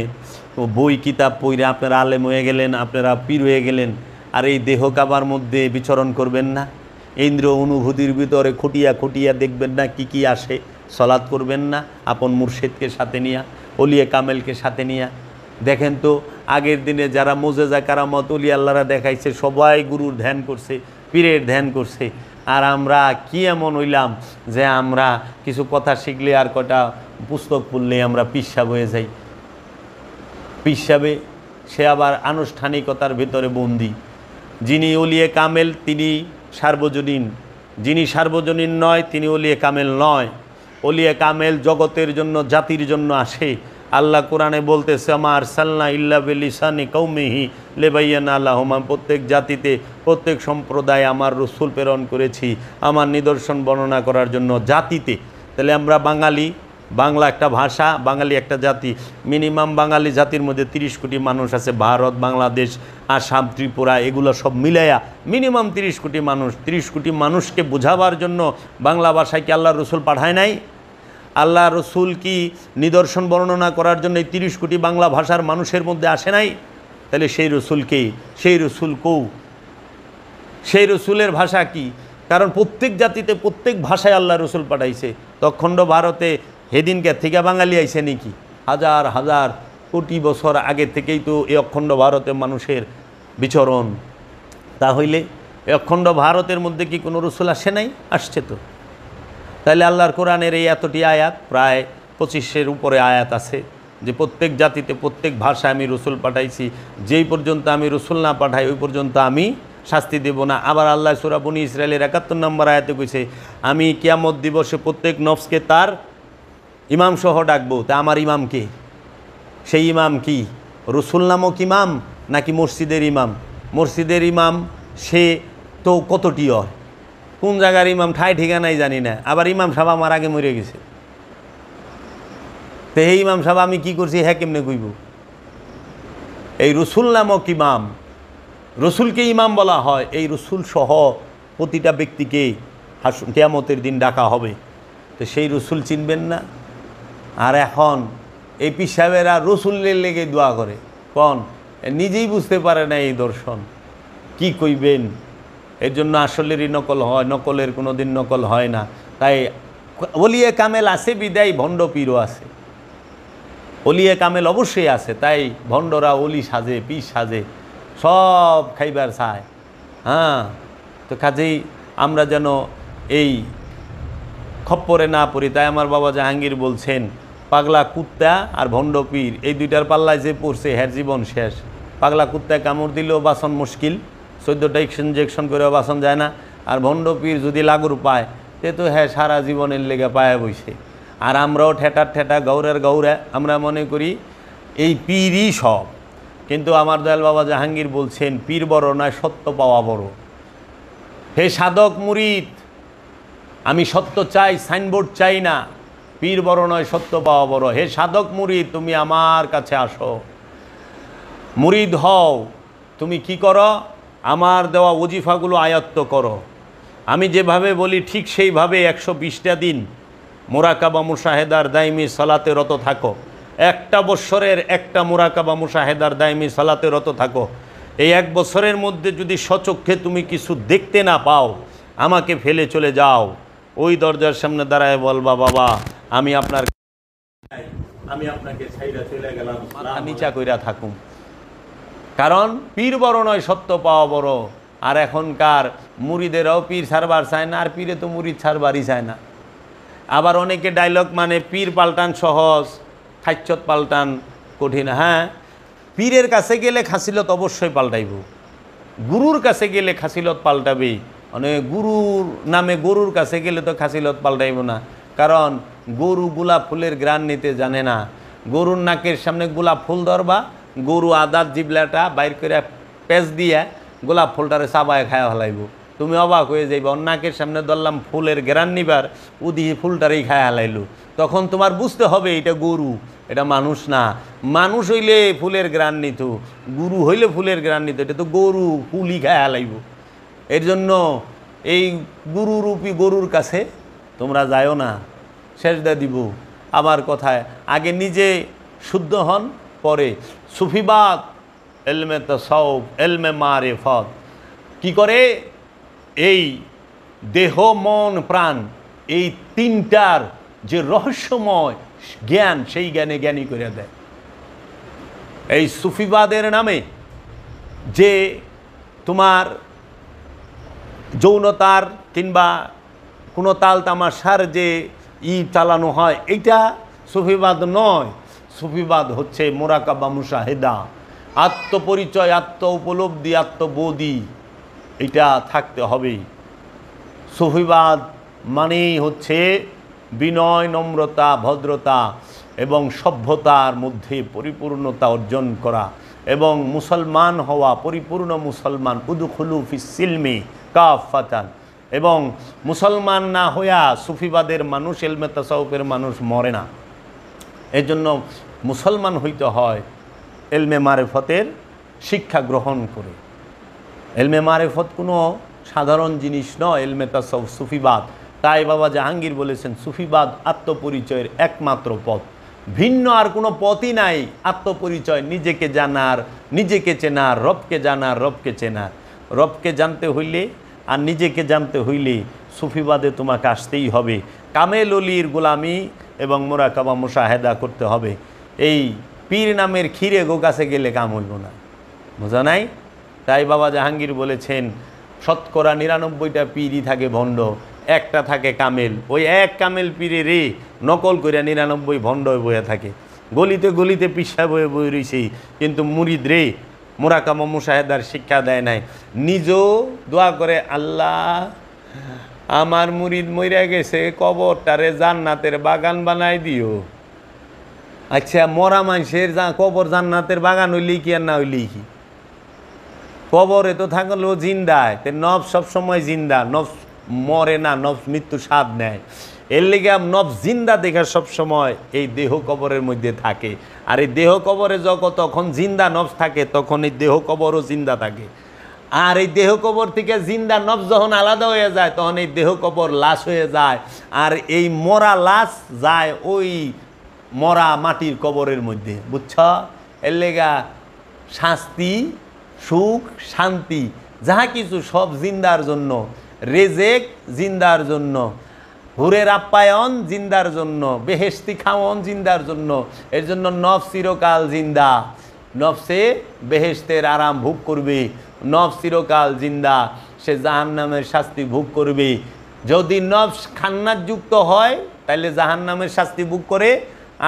বই কিতাব পইরা আপনারা আলেম হয়ে গেলেন, আপনারা পীর হয়ে গেলেন। আর এই দেহ কাবার মধ্যে বিচরণ করবেন না, ইন্দ্রিয় অনুভূতির ভিতরে খুঁটিয়া খুঁটিয়া দেখবেন না কি কি আসে। সলাৎ করবেন না আপন মুর্শিদকে সাথে নিয়া, ওলিয়ে কামেলকে সাথে নিয়া। দেখেন তো আগের দিনে যারা মোজেজা কারামত ওলি আল্লাহরা দেখাইছে, সবাই গুরুর ধ্যান করছে, পীরের ধ্যান করছে। আর আমরা কি এমন হইলাম যে আমরা কিছু কথা শিখলে আর কটা পুস্তক পড়লে আমরা পিসাব হয়ে যাই। পিসাবে সে আবার আনুষ্ঠানিকতার ভিতরে বন্দী। যিনি ওলিয়ে কামেল তিনি সার্বজনীন, যিনি সার্বজনীন নয় তিনি ওলিয়ে কামেল নয়। ওলিয়ে কামেল জগতের জন্য, জাতির জন্য আসে। আল্লাহ কোরআনে বলতেছে, আমা আরসালনা ইল্লা বিলিসানি কওমিহি লিবাইয়ানা লাহুম, প্রত্যেক জাতিতে প্রত্যেক সম্প্রদায় আমার রসুল প্রেরণ করেছি আমার নিদর্শন বর্ণনা করার জন্য জাতিতে। তাহলে আমরা বাঙালি, বাংলা একটা ভাষা, বাঙালি একটা জাতি। মিনিমাম বাঙালি জাতির মধ্যে 30 কোটি মানুষ আছে। ভারত, বাংলাদেশ, আসাম, ত্রিপুরা এগুলো সব মিলাইয়া মিনিমাম 30 কোটি মানুষ। 30 কোটি মানুষকে বোঝাবার জন্য বাংলা ভাষায় কি আল্লাহ রসুল পাঠায় নাই? আল্লাহ রসুল কি নিদর্শন বর্ণনা করার জন্য এই 30 কোটি বাংলা ভাষার মানুষের মধ্যে আসে নাই? তাহলে সেই রসুলকে, সেই রসুল কৌ, সেই রসুলের ভাষা কি? কারণ প্রত্যেক জাতিতে প্রত্যেক ভাষায় আল্লাহ রসুল পাঠাইছে। তখণ্ড ভারতে হেদিনকে থেকে বাঙালি আইছে নাকি? হাজার হাজার কোটি বছর আগে থেকেই তো এই অখণ্ড ভারতে মানুষের বিচরণ। তাহলে এই অখণ্ড ভারতের মধ্যে কি কোনো রসুল আসে নাই? আসছে তো। তাহলে আল্লাহর কোরআনের এই এতটি আয়াত, প্রায় 25-এর উপরে আয়াত আছে যে প্রত্যেক জাতিতে প্রত্যেক ভাষায় আমি রসুল পাঠাইছি, যেই পর্যন্ত আমি রসুল না পাঠাই ওই পর্যন্ত আমি শাস্তি দেব না। আবার আল্লাহ সূরা বনী ইসরাইলের 71 নম্বর আয়াতে কইছে, আমি কিয়ামত দিবসে প্রত্যেক নফসকে তার ইমাম সহ ডাকবো। তা আমার ইমাম কে? সেই ইমাম কি রসুল নামক ইমাম নাকি মসজিদের ইমাম? মসজিদের ইমাম সে তো কতটি হয়, কোন জায়গার ইমাম ঠাই ঠিকানাই জানি না। আবার ইমাম সাহেব আমার আগে মরে গেছে, তো এই ইমাম সাহেব আমি কি করছি হ্যাঁ কেমনে কইব? এই রসুল নামক ইমাম, রসুলকে ইমাম বলা হয়। এই রসুল সহ প্রতিটা ব্যক্তিকে কিয়ামতের দিন ডাকা হবে। তো সেই রসুল চিনবেন না? আর এখন এই পীর সাহেবেরা রসুলের লেগে দোয়া করে, কোন নিজেই বুঝতে পারে না এই দর্শন কি কইবেন। এর জন্য আসলেরই নকল হয়, নকলের কোনো দিন নকল হয় না। তাই ওলিয়ে কামেল আছে বিদায় ভণ্ড পীরও আছে, ওলিয়ে কামেল অবশ্যই আছে, তাই ভণ্ডরা অলি সাজে, পীর সাজে, সব খাইবার চায়। হ্যাঁ, তো কাজেই আমরা যেন এই খপ্পরে না পড়ি। তাই আমার বাবা জাহাঙ্গীর বলছেন, পাগলা কুত্তা আর ভণ্ড পীর এই দুইটার পাল্লায় যে পড়ছে হ্যার জীবন শেষ। পাগলা কুত্তায় কামড় দিলেও বাসন মুশকিল, 14টা ইঞ্জেকশন করেও বাসন যায় না। আর ভণ্ড পীর যদি লাগুর পায় তে তো হ্যাঁ সারা জীবনের লেগে পায়ে বইছে। আর আমরাও ঠেটার ঠেটা গৌরের গৌরে আমরা মনে করি এই পীরই সব। কিন্তু আমার দয়াল বাবা জাহাঙ্গীর বলছেন, পীর বড় নয়, সত্য পাওয়া বড়। হে সাধক মুরিদ, আমি সত্য চাই, সাইনবোর্ড চাই না। পীর বড় নয়, সত্য পাওয়া বড়। হে সাধক মুরিদ, তুমি আমার কাছে আসো, মুরিদ হও। তুমি কি করো? আমার দেওয়া ওজিফাগুলো আয়ত্ত করো। আমি যেভাবে বলি ঠিক সেইভাবে 120টা দিন মুরাকাবা মুশাহেদার দাইমি সালাতে রত থাকো। একটা বৎসরের একটা মুরাকাবা মুশাহেদার দাইমি সালাতে রত থাকো। এই 1 বছরের মধ্যে যদি সচক্ষে তুমি কিছু দেখতে না পাও, আমাকে ফেলে চলে যাও। ওই দরজার সামনে দাঁড়ায় বলবা, বাবা আমি আপনাকে ছাইরা চলে গেলাম, নিচা কইরা থাকুম। কারণ পীর বড় নয়, সত্য পাওয়া বড়। আর এখনকার মুরিদেরাও পীর ছাড়বার চায় না, আর পীরে তো মুরিদ ছাড়বারই চায় না। আবার অনেকে ডায়লগ মানে পীর পাল্টান সহজ, খাচ্ছত পাল্টান কঠিন। হ্যাঁ, পীরের কাছে গেলে খাসিলত অবশ্যই পাল্টাইব, গুরুর কাছে গেলে খাসিলত পাল্টাবেই। মানে গুরুর নামে গরুর কাছে গেলে তো খাসিলত পাল্টাইব না, কারণ গরু গোলাপ ফুলের গ্রান নিতে জানে না। গরুর নাকের সামনে গোলাপ ফুল ধরবা, গরু আদার জিবলাটা বাইর করে পেঁচ দিয়ে গোলাপ ফুলটারে চাবায় খায়া হালাইব। তুমি অবাক হয়ে যাইব, নাকের সামনে ধরলাম ফুলের গ্রান নিবার, উদি ফুলটারেই খায়া হালাইলো। তখন তোমার বুঝতে হবে এটা গরু, এটা মানুষ না। মানুষ হইলে ফুলের গ্রান নিত, গুরু হইলে ফুলের গ্রান নিত, এটা তো গরু, ফুলই খায়া হালাইব। এর জন্য এই গুরুরূপী গরুর কাছে তোমরা যাও না, সেজদা দিব। আমার কথায় আগে নিজে শুদ্ধ হন, পরে সুফিবাদ, এলমে তাসাউফ, এলমে মারিফত কি করে এই দেহ মন প্রাণ এই তিনটার যে রহস্যময় জ্ঞান, সেই জ্ঞানে জ্ঞানী করে দেয়। এই সুফিবাদের নামে যে তোমার যৌনতার কিংবা কোনো তাল তামাশার যে চালানো হয়, এইটা সুফিবাদ নয়। সুফিবাদ হচ্ছে মুরাকাবা মুশাহেদা, আত্মপরিচয়, আত্ম উপলব্ধি, আত্মবোধি, এটা থাকতে হবে। সুফিবাদ মানেই হচ্ছে বিনয়, নম্রতা, ভদ্রতা এবং সভ্যতার মধ্যে পরিপূর্ণতা অর্জন করা এবং মুসলমান হওয়া, পরিপূর্ণ মুসলমান। উদখুলু ফিস সিলমি কাফাতান। এবং মুসলমান না হইয়া সুফিবাদের মানুষ, ইলমে তাসাউফের মানুষ মরে না। এজন্য মুসলমান হইতে হয় ইলমে মারিফতের শিক্ষা গ্রহণ করে। ইলমে মারিফত কোনো সাধারণ জিনিস নয়, ইলমে তাসাউফ সুফিবাদ। তাই বাবা জাহাঙ্গীর বলেছেন, সুফিবাদ আত্মপরিচয়ের একমাত্র পথ, ভিন্ন আর কোনো পথই নাই। আত্মপরিচয়, নিজেকে জানার, নিজেকে চেনার, রবকে জানার, রবকে চেনার। রবকে জানতে হইলে আর নিজেকে জানতে হইলে সুফিবাদে তোমাকে আসতেই হবে। কামেল অলির গোলামি এবং মুরাকাবা মুশাহেদা করতে হবে। এই পীর নামের ক্ষীরে গো কাছে গেলে কাম হইব না, বোঝা নাই? তাই বাবা জাহাঙ্গীর বলেছেন, শতকরা 99টা পীরই থাকে ভণ্ড, একটা থাকে কামেল। ওই এক কামেল পীরে রে নকল করে 99 ভণ্ড বয়ে থাকে। গলিতে গলিতে পিসা বয়ে বয়ে রয়েছে, কিন্তু মুরিদ রে মুরাকাবা মুশাহেদার শিক্ষা দেয় নাই। নিজেও দোয়া করে, আল্লাহ আমার মুরিদ মইরা গেছে, কবরটারে জান্নাতের বাগান বানাই দিও। আচ্ছা, মরা মানুষের কবর জান্নাতের বাগান হইলেই কি আর না হইলেই কি? কবরে তো থাকলেও জিন্দায়, নফস সবসময় জিন্দা, নফস মরে না, নফস মৃত্যু স্বাদ নেয়। এর লেগে নফস জিন্দা দেখা সবসময় এই দেহ কবরের মধ্যে থাকে। আর এই দেহ কবরে তখন জিন্দা নফস থাকে, তখন এই দেহ কবরও জিন্দা থাকে। আর এই দেহ কবর থেকে জিন্দা নফস যখন আলাদা হয়ে যায়, তখন এই দেহ কবর লাশ হয়ে যায়। আর এই মরা লাশ যায় ওই মরা মাটির কবরের মধ্যে, বুঝছ? এর লেগা শাস্তি, সুখ, শান্তি যাহা কিছু সব জিন্দার জন্য, রেজেক জিন্দার জন্য, হুরের আপ্যায়ন জিন্দার জন্য, বেহেশতি খাওয়ন জিন্দার জন্য। এর জন্য নফস চিরকাল জিন্দা, নফসে বেহেশতের আরাম ভোগ করবে, নফস চিরকাল জিন্দা, সে জাহান্নামের শাস্তি ভোগ করবে। যদি নফস খান্নাস যুক্ত হয় তাহলে জাহান্নামের শাস্তি ভোগ করে,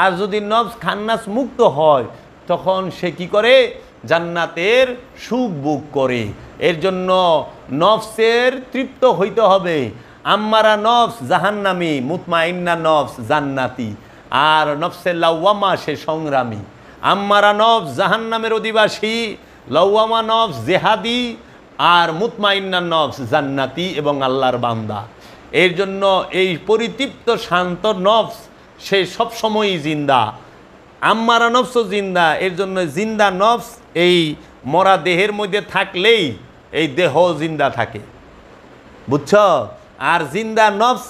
আর যদি নফস খান্নাস মুক্ত হয় তখন সে কি করে? জান্নাতের সুখ ভোগ করে। এর জন্য নফসের তৃপ্ত হইতে হবে। আম্মারা নফস জাহান্নামী, মুতমাইন্না নফস জান্নাতি। আর নফসে লাওয়ামা সে সংগ্রামী। আম্মারা নফস জাহান্নামের অধিবাসী, লাওয়ামা নফস জেহাদি, আর মুতমাইন্না নফস জান্নাতি এবং আল্লাহর বান্দা। এর জন্য এই পরিতৃপ্ত শান্ত নফস সে সবসময়ই জিন্দা, আম্মারা নফসও জিন্দা। এর জন্য জিন্দা নফস এই মরা দেহের মধ্যে থাকলেই এই দেহ জিন্দা থাকে, বুঝছ? আর জিন্দা নফস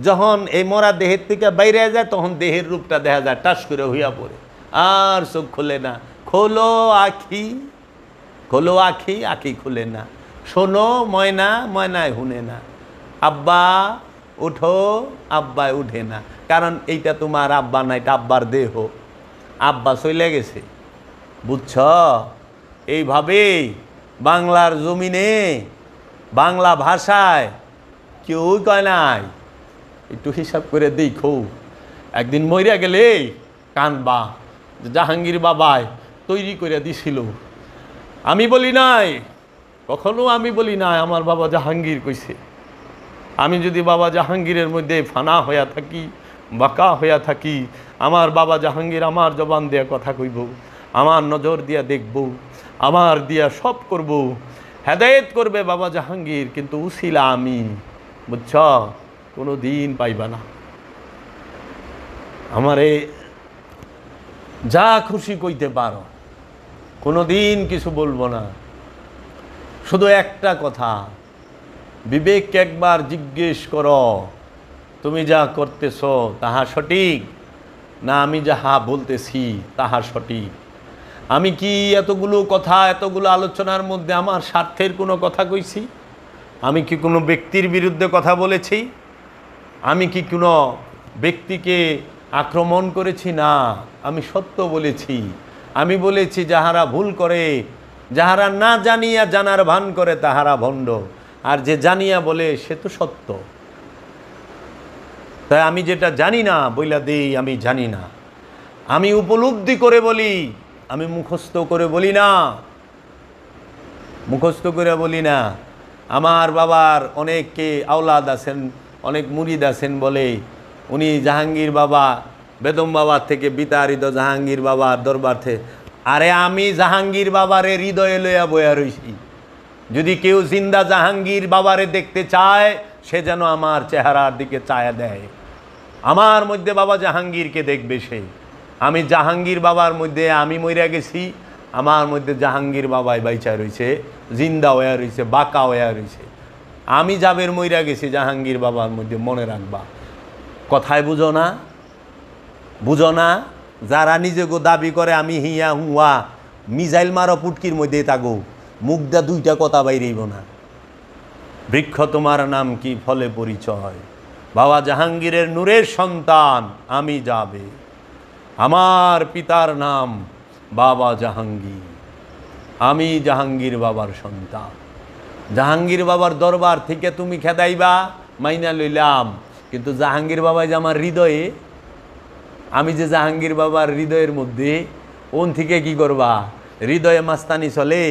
যখন এই মরা দেহের থেকে বাইরে যায় তখন দেহের রূপটা দেখা যায়, টাস করে হইয়া পড়ে, আর চোখ খুলে না। খোলো আখি, খোলো আখি, আখি খুলে না। শোনো ময়না, ময়নায় শুনে না। আব্বা উঠো, আব্বায় উঠে না। কারণ এইটা তোমার আব্বা না, এটা আব্বার দেহ, আব্বা চলে গেছে, বুঝছ? এইভাবেই বাংলার জমিনে, বাংলা ভাষায় কেউই কয় নাই। একটু হিসাব করে দেখো, একদিন মরিয়া গেলে কানবা, জাহাঙ্গীর বাবায় তৈরি করে দিছিল। আমি বলি নাই, কখনো আমি বলি নাই আমার বাবা জাহাঙ্গীর কইছে। আমি যদি বাবা জাহাঙ্গীরের মধ্যে ফানা হইয়া থাকি, বাঁকা হইয়া থাকি, আমার বাবা জাহাঙ্গীর আমার জবান দিয়া কথা কইব, আমার নজর দিয়া দেখব, আমার দিয়া সব করব, হেদায়েত করবে বাবা জাহাঙ্গীর, কিন্তু উসিলা আমি, বুঝছ? কোনো দিন পাইবা না। আমারে যা খুশি কইতে পারো, কোনো দিন কিছু বলবো না। শুধু একটা কথা, বিবেককে একবার জিজ্ঞেস করো, তুমি যা করতেছ তাহা সঠিক না আমি যাহা বলতেছি তাহা সঠিক? আমি কি এতগুলো কথা, এতগুলো আলোচনার মধ্যে আমার স্বার্থের কোনো কথা কইছি? আমি কি কোনো ব্যক্তির বিরুদ্ধে কথা বলেছি? আমি কি কোনো ব্যক্তিকে আক্রমণ করেছি? না, আমি সত্য বলেছি। আমি বলেছি যাহারা ভুল করে, যাহারা না জানিয়া জানার ভান করে তাহারা ভণ্ড, আর যে জানিয়া বলে সে তো সত্য। তাই আমি যেটা জানি না বইলা দেই আমি জানি না, আমি উপলব্ধি করে বলি, আমি মুখস্থ করে বলি না, মুখস্থ করে বলি না। আমার বাবার অনেককে আওলাদ আছেন, অনেক মুরিদ আছেন, বলে উনি জাহাঙ্গীর বাবা, বেদম বাবার থেকে বিতাড়িত জাহাঙ্গীর বাবার দরবার থেকে। আরে আমি জাহাঙ্গীর বাবারে হৃদয়ে লইয়া বইয়া রইছি। যদি কেউ জিন্দা জাহাঙ্গীর বাবারে দেখতে চায় সে যেন আমার চেহারার দিকে চায়া দেয়। আমার মধ্যে বাবা জাহাঙ্গীরকে দেখবে সে। আমি জাহাঙ্গীর বাবার মধ্যে আমি মইরা গেছি, আমার মধ্যে জাহাঙ্গীর বাবাই বাইচা রয়েছে, জিন্দা হইয়া রয়েছে, বাঁকা হইয়া রয়েছে। আমি যাবের মইরা গেছি জাহাঙ্গীর বাবার মধ্যে, মনে রাখবা। কথায় বুঝো না? বুঝো না? যারা নিজেকে দাবি করে আমি হিয়া হুয়া, মিজাইল মারো পুটকির মধ্যে থাকো, মুখ দা দুইটা কথা বাইরেইব না। বৃক্ষ তোমার নাম কি, ফলে পরিচয়। বাবা জাহাঙ্গীরের নূরের সন্তান আমি যাবে, আমার পিতার নাম বাবা জাহাঙ্গীর, আমি জাহাঙ্গীর বাবার সন্তান। জাহাঙ্গীর বাবার দরবার থেকে তুমি খেদাইবা, মাইনা লইলাম, কিন্তু জাহাঙ্গীর বাবা যে আমার হৃদয়ে, আমি যে জাহাঙ্গীর বাবার হৃদয়ের মধ্যে, ওন থেকে কি করবা? হৃদয়ে মাস্তানি চলে,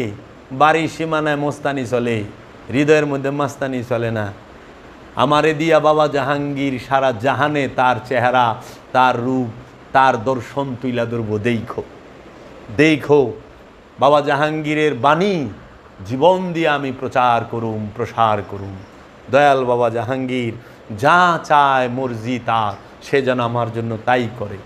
বাড়ির সীমানায় মস্তানি চলে, হৃদয়ের মধ্যে মাস্তানি চলে না। আমারে দিয়া বাবা জাহাঙ্গীর সারা জাহানে তার চেহারা, তার রূপ, তার দর্শন তুইলা ধরবো। দেখো দেখো বাবা জাহাঙ্গীরের বাণী জীবন দিয়ে আমি প্রচার করুম, প্রসার করুম। দয়াল বাবা জাহাঙ্গীর যা চায় মর্জি তার, সে যেন আমার জন্য তাই করে।